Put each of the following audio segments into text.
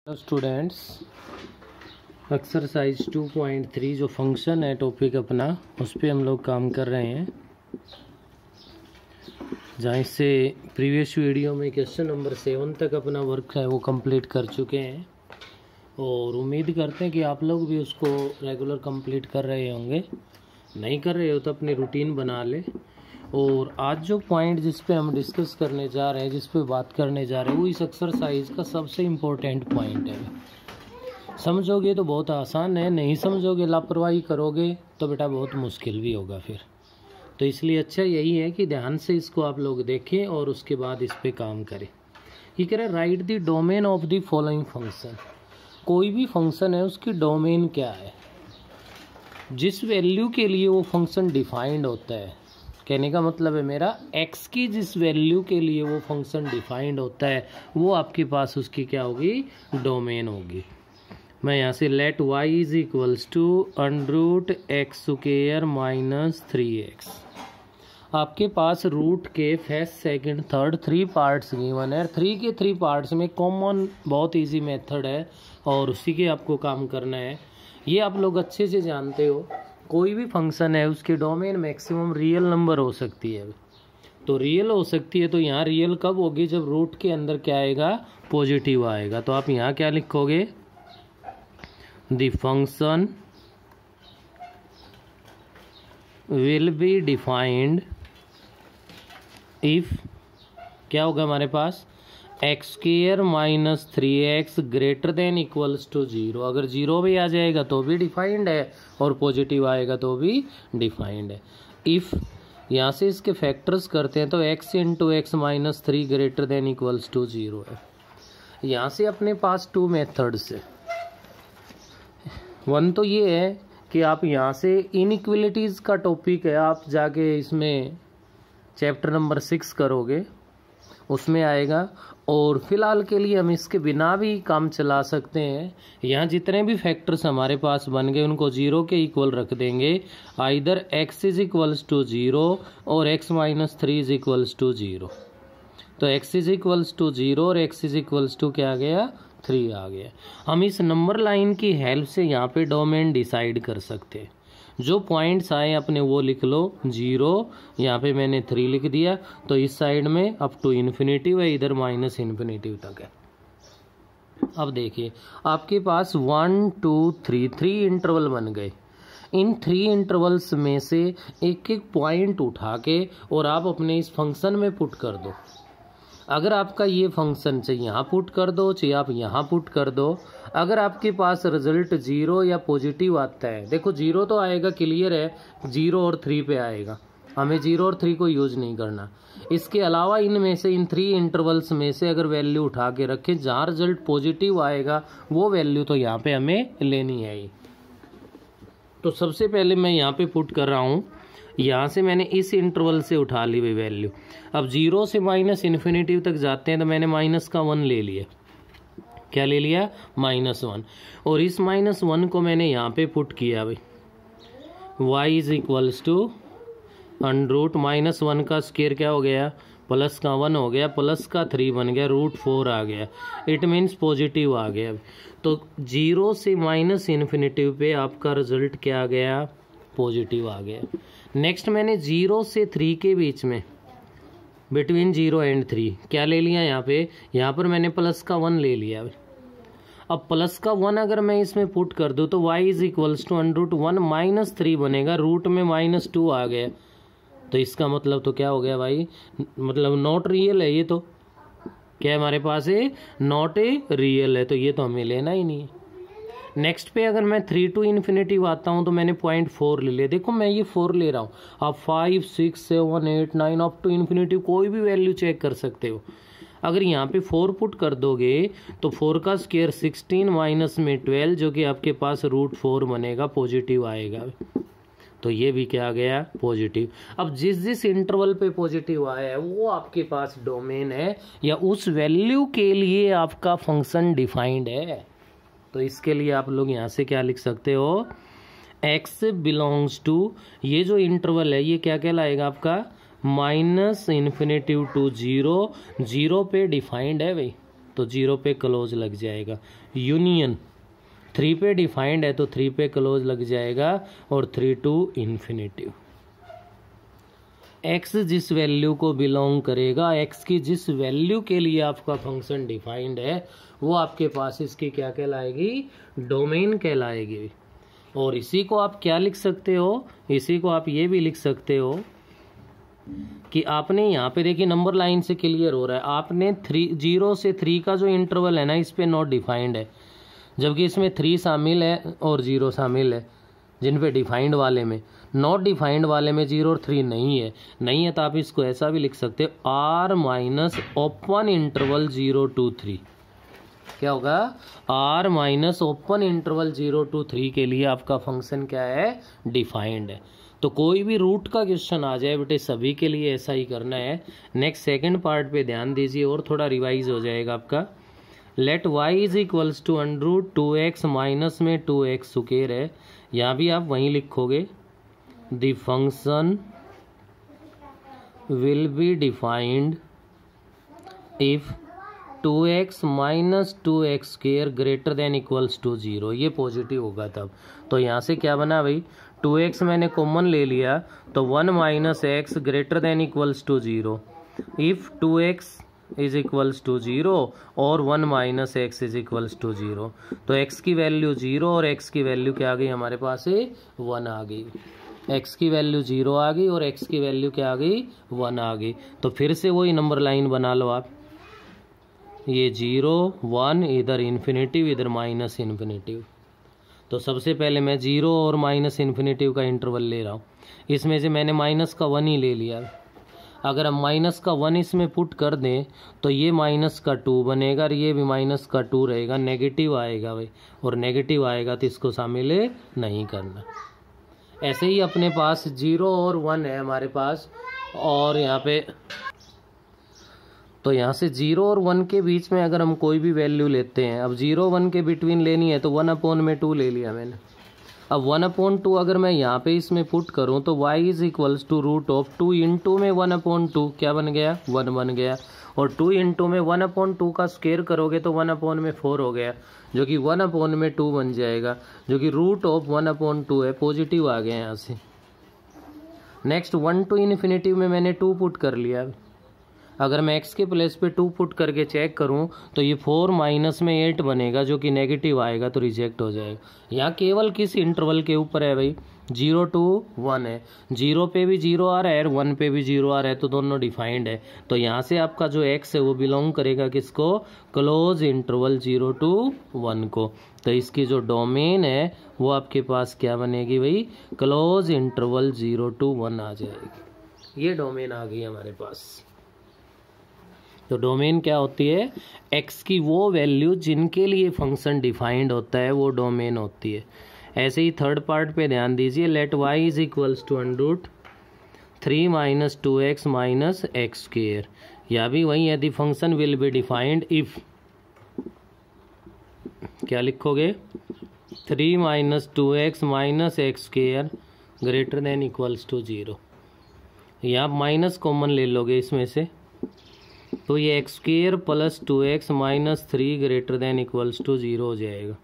Students, exercise 2.3 जो function है topic अपना, उस पर हम लोग काम कर रहे हैं। जहाँ से प्रीवियस वीडियो में क्वेश्चन नंबर 7 तक अपना वर्क है वो कंप्लीट कर चुके हैं और उम्मीद करते हैं कि आप लोग भी उसको रेगुलर कंप्लीट कर रहे होंगे। नहीं कर रहे हो तो अपनी रूटीन बना ले। और आज जो पॉइंट जिस पे हम डिस्कस करने जा रहे हैं, जिस पे बात करने जा रहे हैं, वो इस एक्सरसाइज का सबसे इम्पोर्टेंट पॉइंट है। समझोगे तो बहुत आसान है, नहीं समझोगे, लापरवाही करोगे तो बेटा बहुत मुश्किल भी होगा फिर। तो इसलिए अच्छा यही है कि ध्यान से इसको आप लोग देखें और उसके बाद इस पे काम करें। ये कह रहे right the domain of the following function. कोई भी फंक्शन है उसकी डोमेन क्या है, जिस वैल्यू के लिए वो फंक्शन डिफाइंड होता है। कहने का मतलब है मेरा x की जिस वैल्यू के लिए वो फंक्शन डिफाइंड होता है वो आपके पास उसकी क्या होगी, डोमेन होगी। मैं यहाँ से let y is equals to √x² minus 3x। आपके पास रूट के first second third 3 parts given है। 3 के 3 पार्ट्स में कॉमन बहुत इजी मेथड है और उसी के आपको काम करना है। ये आप लोग अच्छे से जानते हो। कोई भी फंक्शन है उसके डोमेन मैक्सिमम रियल नंबर हो सकती है। तो रियल हो सकती है, तो यहाँ रियल कब होगी, जब रूट के अंदर क्या आएगा, पॉजिटिव आएगा। तो आप यहाँ क्या लिखोगे, the function will be defined if क्या होगा हमारे पास, x² minus 3x greater than equals to 0। अगर 0 भी आ जाएगा तो भी डिफाइंड है और पॉजिटिव आएगा तो भी डिफाइंड है। इफ़ यहाँ से इसके फैक्टर्स करते हैं तो x into x minus 3 greater than equals to 0 है। यहाँ से अपने पास 2 मेथड्स है। वन तो ये है कि आप यहाँ से इनइक्वलिटीज़ का टॉपिक है, आप जाके इसमें चैप्टर नंबर 6 करोगे, उसमें आएगा। और फिलहाल के लिए हम इसके बिना भी काम चला सकते हैं। यहाँ जितने भी फैक्टर्स हमारे पास बन गए उनको 0 के इक्वल रख देंगे। Either x is equals to 0 और x minus 3 is equals to 0। तो x इज इक्वल्स टू 0 और x इज इक्वल्स टू क्या आ गया, 3 आ गया। हम इस नंबर लाइन की हेल्प से यहाँ पे डोमेन डिसाइड कर सकते हैं। जो पॉइंट्स आए अपने वो लिख लो। 0 यहाँ पे मैंने 3 लिख दिया, तो इस साइड में अप टू इन्फिनिटिव है, इधर माइनस इन्फिनिटिव तक है। अब देखिए आपके पास 1 2 3 इंटरवल बन गए। इन 3 इंटरवल्स में से एक एक पॉइंट उठा के और आप अपने इस फंक्शन में पुट कर दो। अगर आपका ये फंक्शन चाहे यहाँ पुट कर दो, चाहे आप यहाँ पुट कर दो। अगर आपके पास रिजल्ट 0 या पॉजिटिव आता है, देखो 0 तो आएगा, क्लियर है, 0 और 3 पे आएगा। हमें 0 और 3 को यूज नहीं करना। इसके अलावा इनमें से इन 3 इंटरवल्स में से अगर वैल्यू उठा के रखें, जहाँ रिजल्ट पॉजिटिव आएगा वो वैल्यू तो यहाँ पे हमें लेनी है ही। तो सबसे पहले मैं यहाँ पे पुट कर रहा हूँ, यहाँ से मैंने इस इंटरवल से उठा ली हुई वैल्यू। अब 0 से माइनस इन्फिनिटिव तक जाते हैं तो मैंने माइनस का 1 ले लिया। क्या ले लिया, -1। और इस -1 को मैंने यहाँ पे पुट किया भाई। y इज इक्वल्स टू √-1 का स्क्वायर क्या हो गया, प्लस का 1 हो गया, प्लस का 3 बन गया, √4 आ गया। इट मीन्स पॉजिटिव आ गया। तो 0 से माइनस इन्फिनिटिव पे आपका रिजल्ट क्या आ गया, पॉजिटिव आ गया। नेक्स्ट मैंने 0 से 3 के बीच में, बिटवीन 0 एंड 3 क्या ले लिया, यहाँ पर मैंने प्लस का 1 ले लिया। अब प्लस का 1 अगर मैं इसमें पुट कर दूँ तो y is equals to √1 minus 3 बनेगा, रूट में -2 आ गया। तो इसका मतलब तो क्या हो गया भाई, मतलब नॉट रियल है ये। तो क्या हमारे पास है, नॉट ए रियल है, तो ये तो हमें लेना ही नहीं है। नेक्स्ट पे अगर मैं 3 टू इन्फिनिटिव आता हूँ तो मैंने 0.4 ले लिया। देखो मैं ये 4 ले रहा हूँ, आप 5 6 7 8 9 अप टू इन्फिनिटिव कोई भी वैल्यू चेक कर सकते हो। अगर यहाँ पे 4 पुट कर दोगे तो 4 का स्क्वायर 16 माइनस में 12 जो कि आपके पास √4 बनेगा, पॉजिटिव आएगा। तो ये भी क्या आ गया, पॉजिटिव। अब जिस जिस इंटरवल पे पॉजिटिव आया है वो आपके पास डोमेन है, या उस वैल्यू के लिए आपका फंक्शन डिफाइंड है। तो इसके लिए आप लोग यहाँ से क्या लिख सकते हो, x बिलोंग्स टू, ये जो इंटरवल है ये क्या कहलाएगा आपका, -∞ to 0 पे डिफाइंड है भाई। तो 0 पे क्लोज लग जाएगा। यूनियन 3 पे डिफाइंड है तो 3 पे क्लोज लग जाएगा और 3 टू इन्फिनिटी। x जिस वैल्यू को बिलोंग करेगा, x की जिस वैल्यू के लिए आपका फंक्शन डिफाइंड है वो आपके पास इसकी क्या कहलाएगी, डोमेन कहलाएगी। और इसी को आप क्या लिख सकते हो, इसी को आप ये भी लिख सकते हो कि आपने यहाँ पे देखिए नंबर लाइन से क्लियर हो रहा है, आपने 0 से 3 का जो इंटरवल है ना इस पे नॉट डिफाइंड है, जबकि इसमें 3 शामिल है और 0 शामिल है। जिन पे डिफाइंड वाले में, नॉट डिफाइंड वाले में 0 और 3 नहीं है तो आप इसको ऐसा भी लिख सकते हो r minus open interval 0 to 3। क्या होगा, r minus open interval 0 to 3 के लिए आपका फंक्शन क्या है, डिफाइंड है। तो कोई भी रूट का क्वेश्चन आ जाए बेटे सभी के लिए ऐसा ही करना है। नेक्स्ट सेकंड पार्ट पे ध्यान दीजिए और थोड़ा रिवाइज हो जाएगा आपका। Let y is equals to √2x minus में 2x स्क्वायर है, यहाँ भी आप वहीं लिखोगे the function will be defined if 2x minus 2x square greater than equals to 0, ये पॉजिटिव होगा तब। तो यहाँ से क्या बना भाई, 2x मैंने कॉमन ले लिया तो 1 minus x greater than equals to 0 if 2x is equals to 0 और 1 minus x is equals to 0। तो x की वैल्यू 0 और x की वैल्यू क्या आ गई हमारे पास है, 1 आ गई। x की वैल्यू 0 आ गई और x की वैल्यू क्या आ गई, 1 आ गई। तो फिर से वही नंबर लाइन बना लो आप, ये 0 1 इधर इन्फिनेटिव इधर माइनस इन्फिनेटिव। तो सबसे पहले मैं 0 और माइनस इन्फिनेटिव का इंटरवल ले रहा हूँ, इसमें से मैंने माइनस का 1 ही ले लिया। अगर हम माइनस का 1 इसमें पुट कर दें तो ये माइनस का 2 बनेगा और ये भी माइनस का 2 रहेगा, नेगेटिव आएगा भाई, और नेगेटिव आएगा तो इसको शामिल नहीं करना। ऐसे ही अपने पास 0 और 1 है हमारे पास, और यहाँ पे तो यहाँ से 0 और 1 के बीच में अगर हम कोई भी वैल्यू लेते हैं, अब 0 1 के बिटवीन लेनी है तो 1/2 ले लिया मैंने। अब 1/2 अगर मैं यहाँ पे इसमें पुट करूँ तो y is equals to √2 into में 1/2 क्या बन गया, 1 बन गया। और 2 इंटू में 1/2 का स्क्वायर करोगे तो 1/4 हो गया, जो कि 1/2 बन जाएगा, जो कि √1/2 है, पॉजिटिव आ गया यहाँ से। नेक्स्ट 1 टू इन्फिनिटी में मैंने 2 पुट कर लिया। अगर मैं x के प्लेस पे 2 पुट करके चेक करूं तो ये 4 माइनस में 8 बनेगा, जो कि नेगेटिव आएगा तो रिजेक्ट हो जाएगा। यहाँ केवल किस इंटरवल के ऊपर है भाई, 0 to 1 है, 0 पे भी 0 आ रहा है और 1 पे भी 0 आ रहा है, तो दोनों डिफाइंड है। तो यहाँ से आपका जो x है वो बिलोंग करेगा किसको, क्लोज इंटरवल 0 to 1 को। तो इसकी जो डोमेन है वो आपके पास क्या बनेगी भाई, क्लोज इंटरवल 0 to 1 आ जाएगी। ये डोमेन आ गई हमारे पास। तो डोमेन क्या होती है, x की वो वैल्यू जिनके लिए फंक्शन डिफाइंड होता है वो डोमेन होती है। ऐसे ही थर्ड पार्ट पे ध्यान दीजिए, let y is equals to √3 minus 2x minus x square, या भी वही है, the function will be defined if, क्या लिखोगे, 3 minus 2x minus x square greater than equals to 0। यहाँ माइनस कॉमन ले लोगे इसमें से, तो ये x square plus 2x minus 3 greater than equals to 0 हो जाएगा।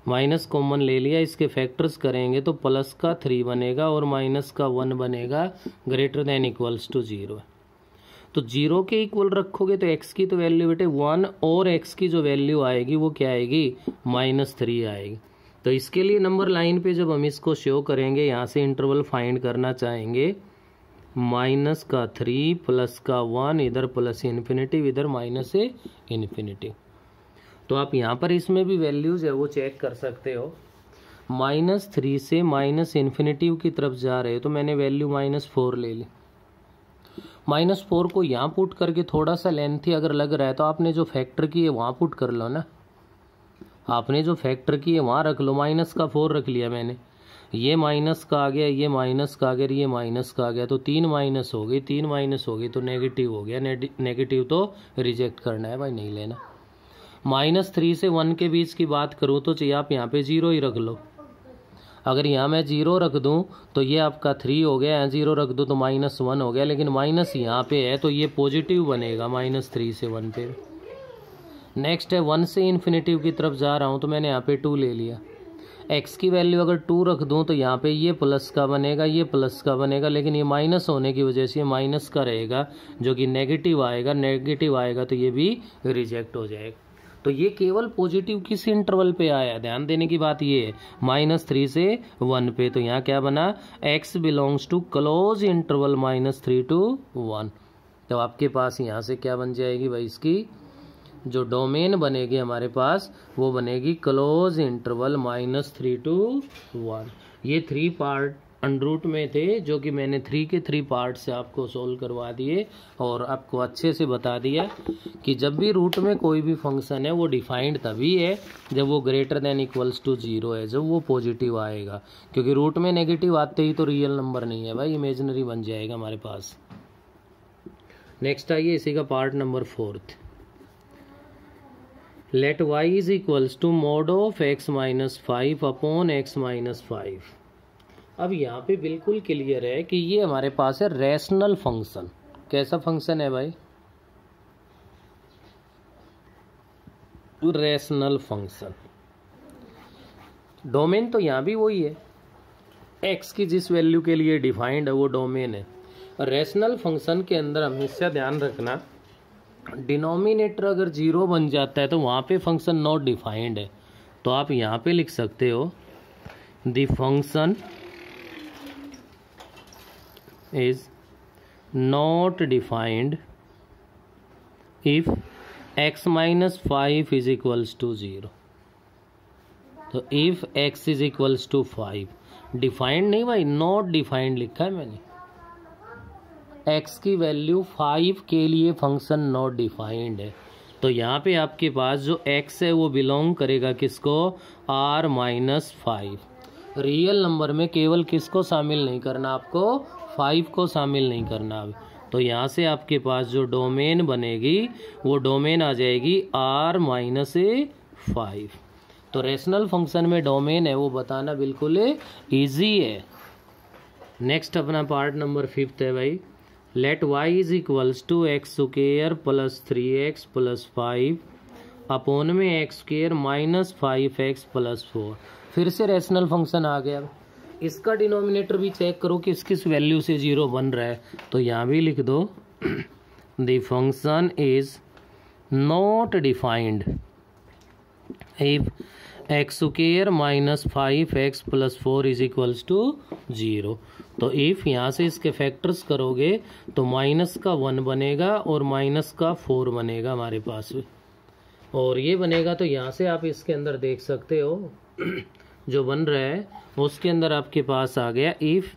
माइनस कॉमन ले लिया, इसके फैक्टर्स करेंगे तो प्लस का 3 बनेगा और माइनस का 1 बनेगा, ग्रेटर देन इक्वल्स टू 0। तो 0 के इक्वल रखोगे तो x की तो वैल्यू बेटे 1 और x की जो वैल्यू आएगी वो क्या आएगी, -3 आएगी। तो इसके लिए नंबर लाइन पे जब हम इसको शो करेंगे, यहाँ से इंटरवल फाइंड करना चाहेंगे, माइनस का 3 प्लस का 1, इधर प्लस इन्फिनिटी इधर माइनस इन्फिनिटी। तो आप यहाँ पर इसमें भी वैल्यूज है वो चेक कर सकते हो। -3 से माइनस इन्फिनिटी की तरफ जा रहे हो तो मैंने वैल्यू -4 ले ली। -4 को यहाँ पुट करके थोड़ा सा लेंथी अगर लग रहा है तो आपने जो फैक्टर की है वहाँ पुट कर लो ना, आपने जो फैक्टर की है वहाँ रख लो। माइनस का 4 रख लिया मैंने, ये माइनस का आ गया, ये माइनस का आ गया, ये माइनस का आ गया, तो 3 माइनस हो गई, 3 माइनस हो गई तो नेगेटिव हो गया। नेगेटिव तो रिजेक्ट करना है भाई, नहीं लेना। -3 से 1 के बीच की बात करूँ तो चाहिए आप यहाँ पे 0 ही रख लो। अगर यहाँ मैं 0 रख दूँ तो ये आपका 3 हो गया, यहाँ 0 रख दूँ तो -1 हो गया, लेकिन माइनस यहाँ पे है तो ये पॉजिटिव बनेगा, -3 से 1 पे। नेक्स्ट है 1 से इन्फिनेटिव की तरफ जा रहा हूँ तो मैंने यहाँ पे 2 ले लिया। x की वैल्यू अगर 2 रख दूँ तो यहाँ पे ये प्लस का बनेगा, ये प्लस का बनेगा, लेकिन ये माइनस होने की वजह से ये माइनस का रहेगा जो कि नेगेटिव आएगा। नेगेटिव आएगा तो ये भी रिजेक्ट हो जाएगा। तो ये केवल पॉजिटिव किस इंटरवल पे आया, ध्यान देने की बात ये है, -3 से 1 पे। तो यहाँ क्या बना, x belongs to closed interval -3 to 1। तो आपके पास यहाँ से क्या बन जाएगी भाई, इसकी जो डोमेन बनेगी हमारे पास वो बनेगी क्लोज इंटरवल -3 to 1। ये 3 पार्ट अंडरूट में थे जो कि मैंने 3 के 3 पार्ट से आपको सोल्व करवा दिए और आपको अच्छे से बता दिया कि जब भी रूट में कोई भी फंक्शन है वो डिफाइंड तभी है जब वो ग्रेटर देन इक्वल्स टू 0 है, जब वो पॉजिटिव आएगा। क्योंकि रूट में नेगेटिव आते ही तो रियल नंबर नहीं है भाई, इमेजिनरी बन जाएगा हमारे पास। नेक्स्ट आइए इसी का part number 4। Let y is equals to mod of x - 5 upon x - 5। अब यहाँ पे बिल्कुल क्लियर है कि ये हमारे पास है रैशनल फंक्शन। कैसा फंक्शन है भाई, रैशनल फंक्शन। डोमेन तो यहाँ भी वही है, x की जिस वैल्यू के लिए डिफाइंड है वो डोमेन है। रैशनल फंक्शन के अंदर हमेशा ध्यान रखना, डिनोमिनेटर अगर 0 बन जाता है तो वहाँ पे फंक्शन नॉट डिफाइंड है। तो आप यहाँ पे लिख सकते हो the function is not defined if x - 5 is equals to 0। तो if x is equals to 5, defined नहीं भाई, नॉट डिफाइंड लिखा है मैंने। x की वैल्यू 5 के लिए फंक्शन नॉट डिफाइंड है। तो यहाँ पे आपके पास जो x है वो बिलोंग करेगा किसको, r - 5। रियल नंबर में केवल किसको शामिल नहीं करना, आपको 5 को शामिल नहीं करना। तो यहाँ से आपके पास जो डोमेन बनेगी वो डोमेन आ जाएगी r - 5। तो रैशनल फंक्शन में डोमेन है वो बताना बिल्कुल ईजी है। नेक्स्ट अपना पार्ट नंबर 5 है भाई, let y is equals to x² + 3x + 5 upon में x² - 5x + 4। फिर से रैशनल फंक्शन आ गया। इसका डिनोमिनेटर भी चेक करो किस किस वैल्यू से 0 बन रहा है। तो यहाँ भी लिख दो the function is not defined if x² - 5x + 4 is equals to 0। तो इफ यहाँ से इसके फैक्टर्स करोगे तो माइनस का 1 बनेगा और माइनस का 4 बनेगा हमारे पास, और ये बनेगा। तो यहाँ से आप इसके अंदर देख सकते हो जो बन रहा है उसके अंदर आपके पास आ गया if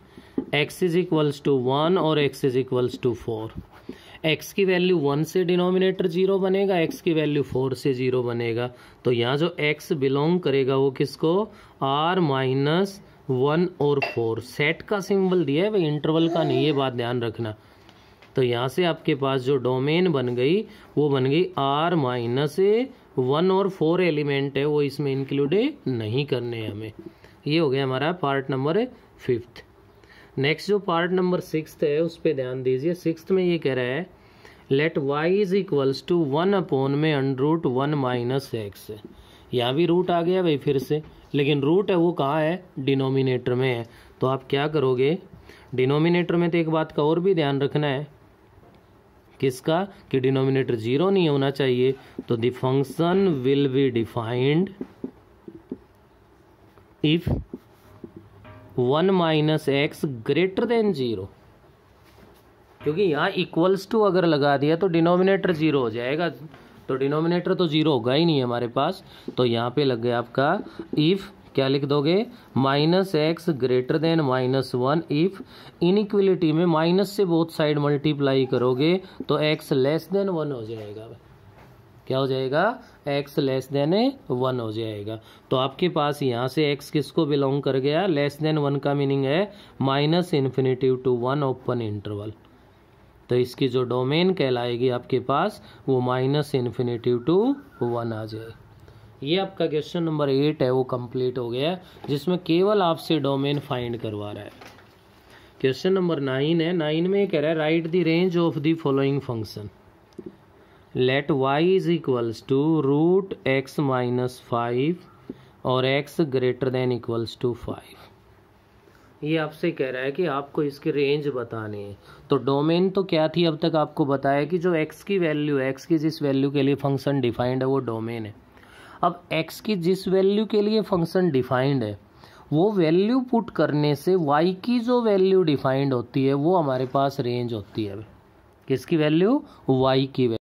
x is equals to 1 और x is equals to 4। x की वैल्यू 1 से डिनोमिनेटर 0 बनेगा, x की वैल्यू 4 से 0 बनेगा। तो यहाँ जो x बिलोंग करेगा वो किसको, r - 1 और 4। सेट का सिंबल दिया है भाई, इंटरवल का नहीं, ये बात ध्यान रखना। तो यहाँ से आपके पास जो डोमेन बन गई वो बन गई r - 1 और 4 एलिमेंट है वो इसमें इंक्लूड नहीं करने हैं हमें। ये हो गया हमारा पार्ट नंबर 5। नेक्स्ट जो पार्ट नंबर 6 है उस पर ध्यान दीजिए। 6 में ये कह रहा है let y is equals to 1 upon में √1 - x। यहाँ भी रूट आ गया भाई फिर से, लेकिन रूट है वो कहाँ है, डिनोमिनेटर में है। तो आप क्या करोगे, डिनोमिनेटर में तो एक बात का और भी ध्यान रखना है, किसका, कि डिनोमिनेटर 0 नहीं होना चाहिए। तो the function will be defined if 1 - x greater then 0। क्योंकि यहाँ इक्वल्स टू अगर लगा दिया तो डिनोमिनेटर 0 हो जाएगा, तो डिनोमिनेटर तो 0 होगा ही नहीं हमारे पास। तो यहाँ पे लग गया आपका इफ, क्या लिख दोगे, -x greater then -1 if inequality में माइनस से बोथ साइड मल्टीप्लाई करोगे तो x लेस देन 1 हो जाएगा। क्या हो जाएगा, x लेस देन 1 हो जाएगा। तो आपके पास यहाँ से x किसको बिलोंग कर गया, लेस देन 1 का मीनिंग है -∞ to 1 ओपन इंटरवल। तो इसकी जो डोमेन कहलाएगी आपके पास वो -∞ to 1 आ जाए। ये आपका क्वेश्चन नंबर 8 है वो कंप्लीट हो गया, जिसमें केवल आपसे डोमेन फाइंड करवा रहा है। क्वेश्चन नंबर 9 है। 9 में कह रहा है write the range of the following function. Let y is equals to root x minus 5 और x greater than equals to 5। ये आपसे कह रहा है कि आपको इसकी रेंज बतानी है। तो डोमेन तो क्या थी अब तक आपको बताया कि जो x की वैल्यू है, x की जिस वैल्यू के लिए फंक्शन डिफाइंड है वो डोमेन है। अब x की जिस वैल्यू के लिए फंक्शन डिफाइंड है वो वैल्यू पुट करने से y की जो वैल्यू डिफाइंड होती है वो हमारे पास रेंज होती है। किसकी वैल्यू? y की वैल्यू।